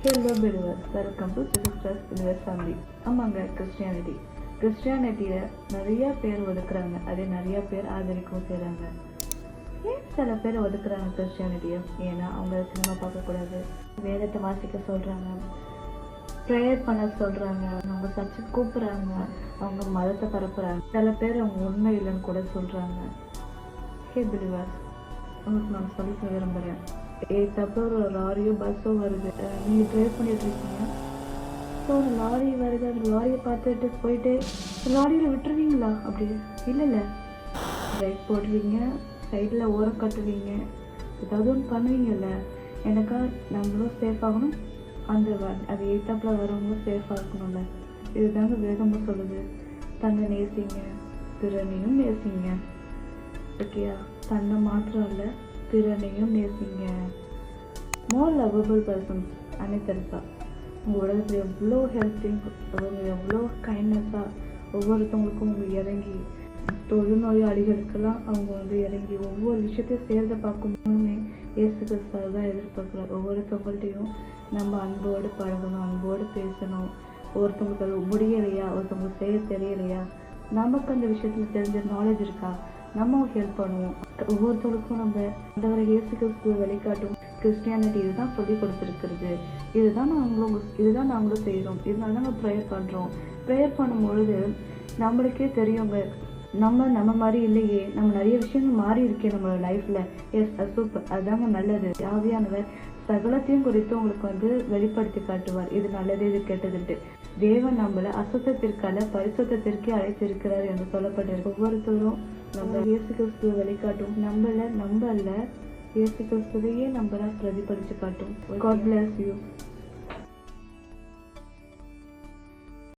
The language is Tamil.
Hello viewers, welcome to Sisters Universe Family. ஆமாங்க, கிறிஸ்டியானிட்டியை நிறைய பேர் ஒதுக்குறாங்க, அதே நிறைய பேர் ஆதரிக்கவும் செய்கிறாங்க. ஏன் சில பேர் ஒதுக்குறாங்க கிறிஸ்டியானிட்டியை? ஏன்னா அவங்க சினிமா பார்க்கக்கூடாது, வேதத்தை வாசிக்க சொல்கிறாங்க, ப்ரேயர் பண்ண சொல்கிறாங்க, அவங்க சர்ச்சுக்கு கூப்பிட்றாங்க, அவங்க மதத்தை பரப்புகிறாங்க. சில பேர் அவங்க உண்மை இல்லைன்னு கூட சொல்கிறாங்க. ஹே பிலிவர்ஸ், உங்களுக்கு நான் சொல்லிக்க விரும்புகிறேன். தப்பு ஒரு லாரியோ பஸ்ஸோ வருது, நீங்கள் ட்ரைவ் பண்ணிட்டு இருக்கீங்க. ஸோ ஒரு லாரி வருது, அந்த லாரியை பார்த்துட்டு போயிட்டு லாரியில் விட்டுருவீங்களா? அப்படி இல்லை, ரைட் போடுவீங்க, சைடில் ஓரம் கட்டுவீங்க, ஏதாவது ஒன்று பண்ணுவீங்கல்ல. எனக்கா நம்மளும் சேஃப் ஆகணும், அந்த அது எய்த்தாப்பில் வரவங்களும் சேஃபாக இருக்கணும்ல. இதுதாங்க வேகமாக சொல்லுது. தன்னை நேசிங்க, பிறனையும் நேசிங்க. ஓகேயா? தன்னை மாத்திரம் இல்லை, பிறனையும் நேசிங்க. மோர் லவ்வபிள் பர்சன்ஸ். அன்னை தெரசா உங்கள் உலகத்தில் எவ்வளோ ஹெல்ப்பிங், எவ்வளோ கைண்ட்னஸாக ஒவ்வொருத்தவங்களுக்கும் அவங்க இறங்கி, தொழுநோயாளிகளுக்கெல்லாம் அவங்க இறங்கி ஒவ்வொரு விஷயத்தையும் சேர்ந்து பார்க்கும்போதுமே இயேசு கிறிஸ்துவை தான் எதிர்பார்க்குறாரு. ஒவ்வொருத்தவங்கள்ட்டையும் நம்ம அன்போடு பழகணும், அன்போடு பேசணும். ஒருத்தவங்களுக்கு அது முடியலையா, ஒருத்தவங்களுக்கு செய்ய தெரியலையா, நமக்கு அந்த விஷயத்தில் தெரிஞ்ச நாலேஜ் இருக்கா, நம்ம ஹெல்ப் பண்ணுவோம். ஒவ்வொருத்தருக்கும் நம்ம அந்த இயேசு கிறிஸ்துவை வெளிக்காட்டும் கிறிஸ்டியானிட்டி இதுதான் சொல்லி கொடுத்துருக்கிறது. இதுதான் நாங்களும் செய்கிறோம். இதனால தான் நம்ம ப்ரேயர் பண்ணுறோம். ப்ரேயர் பண்ணும்பொழுது நம்மளுக்கே தெரியுங்க, நம்ம மாதிரி இல்லையே, நம்ம நிறைய விஷயங்கள் மாறி இருக்கே நம்மளோட லைஃப்பில். எஸ், சூப்பர், அதுதாங்க நல்லது. ஆவியானவர் சகலத்தையும் குறித்து உங்களுக்கு வெளிப்படுத்தி காட்டுவார். இது நல்லது, இது கெட்டதுட்டு. தேவன் நம்மளை அசுத்தத்திற்கான பரிசுத்தத்திற்கே அழைத்திருக்கிறார் என்று சொல்லப்பட்டிருக்கு. ஒவ்வொருத்தரும் நம்ம இயேசு கிறிஸ்துவை வெளிக்காட்டும். நம்ம அல்ல, இயேசு கிறிஸ்துவையே நம்ம பிரதிபலித்து காட்டும். God bless you.